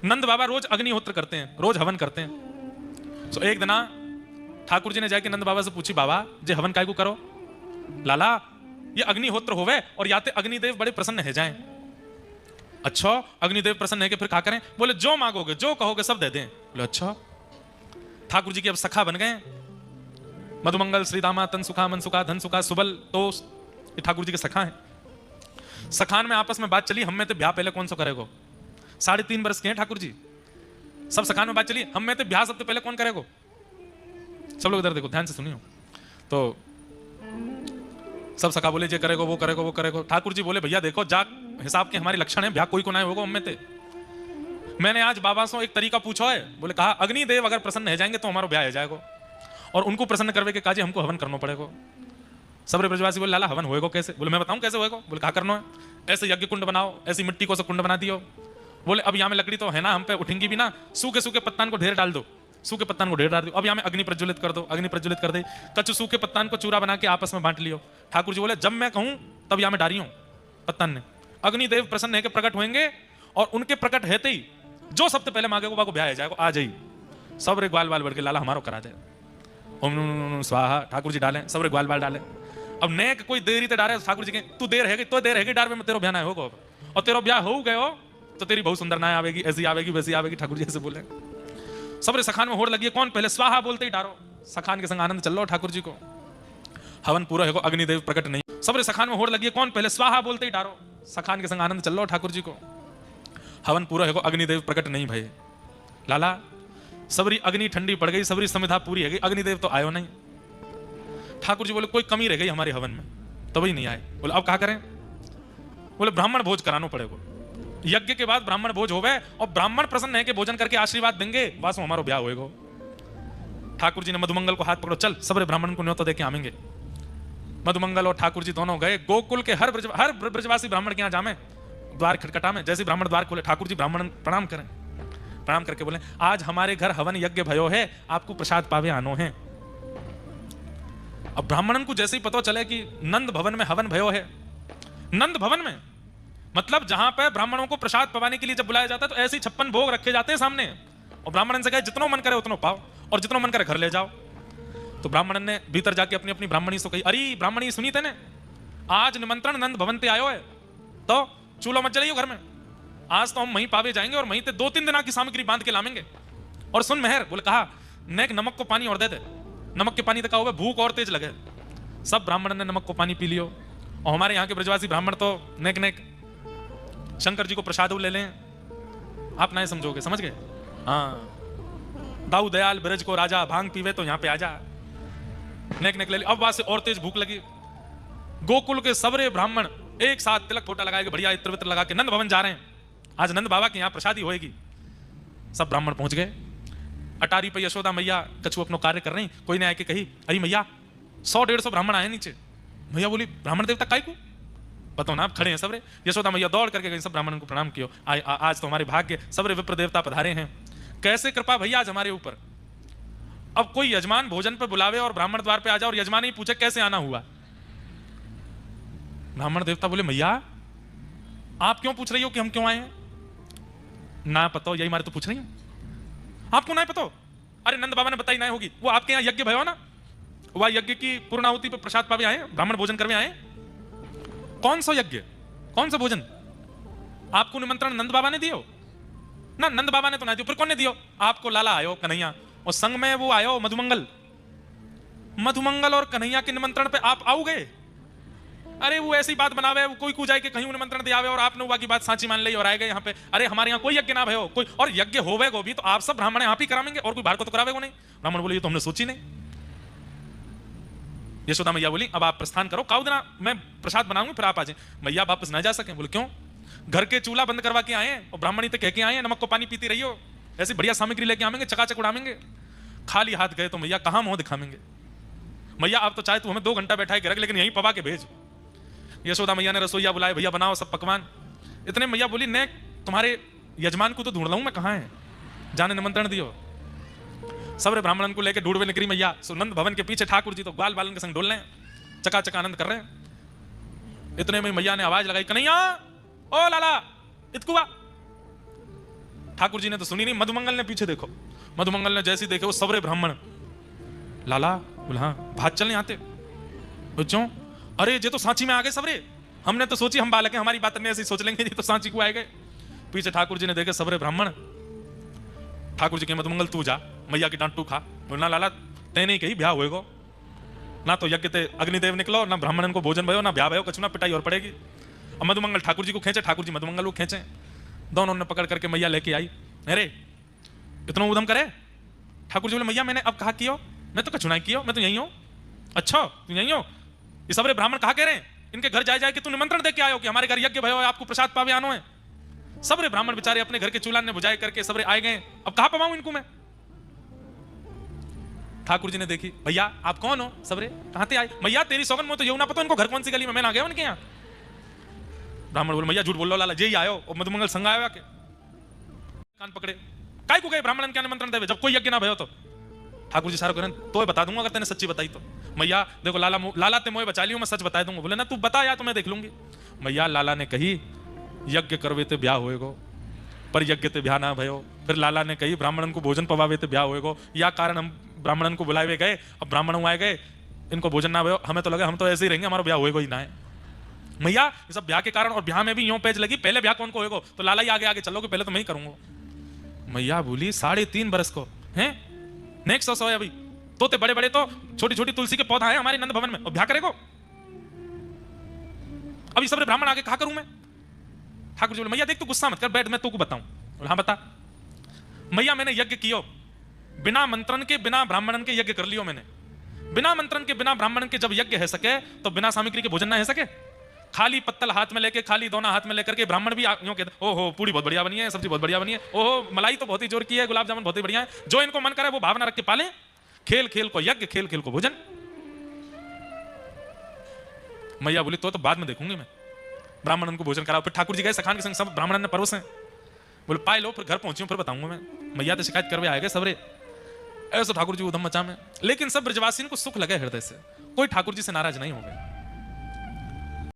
नंद बाबा रोज अग्निहोत्र करते हैं, रोज हवन करते हैं। तो एक दिन ठाकुर जी ने जाके नंद बाबा से पूछी, बाबा जे हवन काय को करो? लाला ये अग्निहोत्र होवे और याते अग्निदेव बड़े प्रसन्न है जाएं। अच्छा अग्निदेव प्रसन्न है कि फिर क्या करें? बोले जो मांगोगे जो कहोगे सब दे दें। बोले अच्छा। ठाकुर जी के अब सखा बन गए, मधुमंगल, श्रीदामा, तन सुखा, मन सुखा, धन सुखा, सुबल, तो ये ठाकुर जी के सखा हैं। सखान में आपस में बात चली, हम में तो ब्याह पहले कौन सा करेगो? 3.5 वर्ष के हैं ठाकुर जी, सब सखान में बात चली, हम में तो ब्याह सबसे पहले कौन करेगो? सब लोग इधर देखो, ध्यान से सुनियो। तो सब सखा बोले जे करेगो वो करेगो वो करेगो। ठाकुर जी बोले भैया देखो जा हिसाब के हमारे लक्षण है, ब्याह कोई को ना होगा हम में ते। मैंने आज बाबा से एक तरीका पूछा है, बोले कहा अग्निदेव अगर प्रसन्न हो जाएंगे तो हमारा ब्याह हो जाएगा, और उनको प्रसन्न करवे के काजे हमको हवन करना पड़ेगा। सबरे ब्रजवासी बोले लाला हवन होएगा कैसे? बोले मैं बताऊं कैसे होएगा? बोले कहा करना है? ऐसे यज्ञ कुंड बनाओ, ऐसी मिट्टी को से कुंड बना दियो। बोले अब यहाँ में लकड़ी तो है ना, हम पे उठेंगी भी ना, सूखे सूखे पत्तान को ढेर डाल दो, सूखे पत्तान को ढेर डाल दो। अब यहाँ में अग्नि प्रज्वलित कर दो, अग्नि प्रज्वलित कर दे, कच्चे सूखे पत्तान को चूरा बना के आपस में बांट लियो। ठाकुर जी बोले जब मैं कहूं तब यहाँ में डाली हूं पत्तान ने। अग्निदेव प्रसन्न है के प्रकट होंगे, और उनके प्रकट रहते ही जो सबसे पहले मांगेगा वो ब्याह हो जाएगा। आ जाइए सब रे ग्वाल बाल बढ़ के लाला हमारो करा जाए। ओम स्वाहा ठाकुर जी डालें, सब रे ग्वाल बाल डालें। अब नेक कोई देरी ते डाले ठाकुर जी के, तू देर है तो देर है डार में तेरो ब्याह ना होगा, और तेरो ब्याह हो गयो तो तेरी बहुत सुंदर ना आवेगी, ऐसी आवेगी वैसी आवेगी। ठाकुर जी ऐसे बोले। सबरे सखान में होड़ लगी, कौन पहले स्वाहा बोलते ही डारो। सखान के संग आनंद चल लो ठाकुर जी को, हवन पूरा है, अग्निदेव प्रकट नहीं। सबरे सखान में होड़ लगी, कौन पहले स्वाहा बोलते ही डारो। सखान के संग आनंद चल लो ठाकुर जी को, हवन पूरा है, अग्निदेव प्रकट नहीं भाई। लाला सबरी अग्नि ठंडी पड़ गई, सबरी समिधा पूरी है गई, अग्निदेव तो आयो नहीं। ठाकुर जी बोले कोई कमी रह गई हमारे हवन में, तो वही नहीं आए। बोले अब क्या करें? बोले ब्राह्मण भोज कराना पड़ेगा, यज्ञ के बाद ब्राह्मण भोज होवे, और ब्राह्मण प्रसन्न है कि भोजन करके आशीर्वाद देंगे, बस हमारा ब्याह होएगा। ठाकुर जी ने मधुमंगल को हाथ पकड़ो, चल सबरे ब्राह्मण को न्योता देके आवेंगे। मधुमंगल और ठाकुर जी दोनों गए, गोकुल के हर ब्रजवासी ब्राह्मण के यहाँ जामे, द्वार खटखटा में। जैसे ब्राह्मण द्वार खोले, ठाकुर जी ब्राह्मण प्रणाम करें, प्रणाम करके बोले आज हमारे घर हवन यज्ञ भयो है, आपको प्रसाद पावे आनो है। अब ब्राह्मणन को जैसे ही पता चले कि नंद भवन में हवन भयो है, नंद भवन में मतलब जहां पे ब्राह्मणों को प्रसाद पवाने के लिए जब बुलाया जाता है तो ऐसे 56 भोग रखे जाते हैं सामने, और ब्राह्मणन से कहे जितनो मन करे उतनो पाओ, और जितनो मन करे घर ले जाओ। तो ब्राह्मणन ने भीतर जाके अपनी अपनी ब्राह्मणी से कही, अरे ब्राह्मणी सुनी तेने, आज निमंत्रण नंद भवन पे आयो है, तो चूल्हा मत जलाइयो घर में, आज तो हम वहीं पावे जाएंगे और वहीं ते 2-3 दिन की सामग्री बांध के लावेंगे। और सुन मेहर, बोले कहा नेक नमक को पानी और दे दे, नमक के पानी तक हुआ भूख और तेज लगे। सब ब्राह्मण ने नमक को पानी पी लियो, और हमारे यहाँ के ब्रजवासी ब्राह्मण तो नेक नेक शंकर जी को प्रसाद ले लें, आप नहीं समझोगे, समझ गए? हाँ, दाऊ दयाल ब्रज को राजा, भांग पीवे तो यहाँ पे आजा, नेक नेक ले ली। अब वहां से और तेज भूख लगी, गोकुल के सबरे ब्राह्मण एक साथ तिलक फोटा लगाए, बढ़िया इत्र वित्र लगा के नंद भवन जा रहे हैं, आज नंद बाबा के यहाँ प्रसादी होएगी। सब ब्राह्मण पहुंच गए, अटारी पे यशोदा मैया कछु अपनो कार्य कर रही, कोई ने आके कही अरे मैया 100-150 ब्राह्मण आए नीचे। मैया बोली ब्राह्मण देवता काय को? बताओ ना, आप खड़े हैं सबरे। यशोदा मैया दौड़ करके गई, सब ब्राह्मणों को प्रणाम कियो, आज तो हमारे भाग्य सबरे विप्र देवता पधारे हैं, कैसे कृपा भैया आज हमारे ऊपर। अब कोई यजमान भोजन पे बुलावे और ब्राह्मण द्वार पे आ जाए और यजमान ही पूछे कैसे आना हुआ। ब्राह्मण देवता बोले मैया आप क्यों पूछ रही हो कि हम क्यों आए हैं? ना पता, यही मारे तो पूछ रही हूं, आपको ना पता? अरे नंद बाबा ने बताई ना होगी, वो आपके यहाँ यज्ञ भयो ना, वह यज्ञ की पूर्णाहुति पे प्रसाद पावे आए, ब्राह्मण भोजन करवे आए। कौन सा यज्ञ, कौन सा भोजन? आपको निमंत्रण नंद बाबा ने दियो ना? नंद बाबा ने तो ना दियो, फिर कौन ने दियो? आपको लाला आयो कन्हैया, और संग में वो आयो मधुमंगल। मधुमंगल और कन्हैया के निमंत्रण पे आप आओ गए? अरे वो ऐसी बात बनावे, वो कोई जाए के कहीं निमंत्रण दे आवे और आपने वो की बात साची मान ली और आए गए यहाँ पे। अरे हमारे यहाँ कोई यज्ञ ना भयो, कोई और यज्ञ होवे को भी तो आप सब ब्राह्मण यहाँ पे करावेंगे, और कोई बाहर को तो करावे को नहीं। ब्राह्मण बोले ये तो हमने सोची नहीं। यशोदा मैया बोली अब आप प्रस्थान करो, काउ देना मैं प्रसाद बनाऊंगी फिर आप आ जाए। मैया वापस ना जा सके, बोले क्यों? घर के चूल्हा बंद करवा के आए और ब्राह्मणी तो कह के आए नमक को पानी पीती रही हो, ऐसी बढ़िया सामग्री लेके आवेंगे, चकाचक उड़ावेंगे। खाली हाथ गए तो मैया कहाँ मुंह दिखावेंगे? मैया आप तो चाहे तू हमें 2 घंटा बैठाए के रख, लेकिन यहीं पवा के भेज। यशोदा मैया ने रसोईया बुलाए, भैया बनाओ सब पकवान। इतने मैया बोली ने तुम्हारे यजमान को तो ढूंढ लाऊं मैं, कहाँ है? जाने निमंत्रण दियो। सबरे ब्राह्मणन को लेकर ढूंढवे निकली मैया। सुनंद भवन के पीछे ठाकुर जी तो ग्वाल बालन के संग डोल रहे हैं, चकाचक आनंद कर रहे हैं। इतने में मैया ने आवाज लगाई, कन्हैया ओ लाला इतकुआ। ठाकुर जी ने तो सुनी नहीं। मधुमंगल ने पीछे देखो, मधुमंगल ने जैसे ही देखे वो सबरे ब्राह्मण, लाला बोला हाँ भाग चलने आते बच्चों, अरे ये तो सांची में आ गए सबरे, हमने तो सोची हम बालक हैं हमारी बात नहीं ऐसी सोच लेंगे, ये तो सांची को आए गए। पीछे ठाकुर जी ने देखे सबरे ब्राह्मण। ठाकुर जी के मधुमंगल तू जा मैया की डांट तू खा। बोलना लाला तय नहीं कही ब्याह होएगो, ना तो यज्ञ ते अग्निदेव निकलो, ना ब्राह्मणन को भोजन भयो, ना ब्याह भयो, कछु ना पिटाई और पड़ेगी। अब मधुमंगल ठाकुर जी को खींचे, ठाकुर जी मधुमंगल को खींचे, दोनों ने पकड़ करके मैया लेके आई। अरे इतना उधम करे। ठाकुर जी बोले मैया मैंने अब कहा कियो, मैं तो कछु नहीं कियो, मैं तो यही हूं। अच्छा तू यही हो? ये सबरे ब्राह्मण कहा कह रहे हैं, इनके घर जाए कि तू निमंत्रण दे के आयो कि हमारे घर यज्ञ भयो है, आपको प्रसाद पावे आनो है। सबरे ब्राह्मण बेचारे अपने घर के चूल्हा ने बुझाए करके सबरे आए गए, अब कहां पवाऊं इनको मैं। ठाकुर जी ने देखी, भैया आप कौन हो? सबरे कहां से आए? मैया तेरी सौगन में तो ये ना पता इनको घर कौन सी गली में मैं ना गया उनके यहाँ। ब्राह्मण बोले मैया झूठ बोल लो लाला, जे ही आयो और मधुमंगल संग आयो आके। कान पकड़े, काय को गए ब्राह्मण क्या निमंत्रण देवे जब कोई यज्ञ ना भयो तो। ठाकुर जी सारा करें तो बता दूंगा अगर तेने सच्ची बताई तो। मैया देखो लाला लाला ते मोए बचा लियो, मैं सच बता दूंगा। बोले ना तू बता या तो मैं देख लूंगी। मैया लाला ने कही यज्ञ करवे ते ब्याह होएगो, पर यज्ञ ते ब्याह ना भयो। फिर लाला ने कही ब्राह्मणन को भोजन पवावे ते ब्याह होएगो, या कारण हम ब्राह्मणन को बुलाए गए, अब ब्राह्मण आए गए, इनको भोजन ना भयो, हमें तो लगे हम तो ऐसे ही रहेंगे, हमारा ब्याह होएगो ही ना है। मैया ये सब ब्याह के कारण, और ब्याह में भी यूं पेज लगी पहले ब्याह कौन को होएगो, तो लाला ही आगे आगे चलोगे, पहले तो मैं ही करूंगा। मैया बोली 3.5 बरस को हैं नेक्स्ट 100 अभी तो बड़े बड़े तो छोटी छोटी तुलसी के पौधा है हमारे नंद भवन में, और ब्याह करेगो? अभी सब ब्राह्मण आगे कहा करूं मैं। ठाकुर जी बोले मैया देख तू गुस्सा मत कर, बैठ मैं तू को बताऊं। हाँ बता। मैया मैंने यज्ञ कियो, बिना मंत्रण के बिना ब्राह्मणन के यज्ञ कर लियो मैंने। बिना मंत्रण के बिना ब्राह्मणन के जब यज्ञ है सके तो बिना सामग्री के भोजन ना है सके। खाली पत्तल हाथ में लेके, खाली दोना हाथ में लेकर के ब्राह्मण भी यूं कहते ओहो पूरी बहुत बढ़िया बनी है, सब्जी बहुत बढ़िया बनी है, ओहो मलाई तो बहुत ही जोर की है, गुलाब जामुन बहुत ही बढ़िया है। जो इनको मन करे वो भावना रख के पाले। खेल खेल को यज्ञ, खेल खेल को भोजन। मैया बोली तो बाद में देखूंगी मैं। ब्राह्मण को भोजन कराओ। फिर ठाकुर जी गए सखान के संग, सब ब्राह्मण ने परोसे। बोले पाए लो, फिर घर पहुंची फिर बताऊंगा मैं। मैया तो शिकायत करवे आएगा सबरे। ऐसा ठाकुर जी उधम मचा में, लेकिन सब ब्रजवासी को सुख लगे हृदय से, कोई ठाकुर जी से नाराज नहीं हो गए।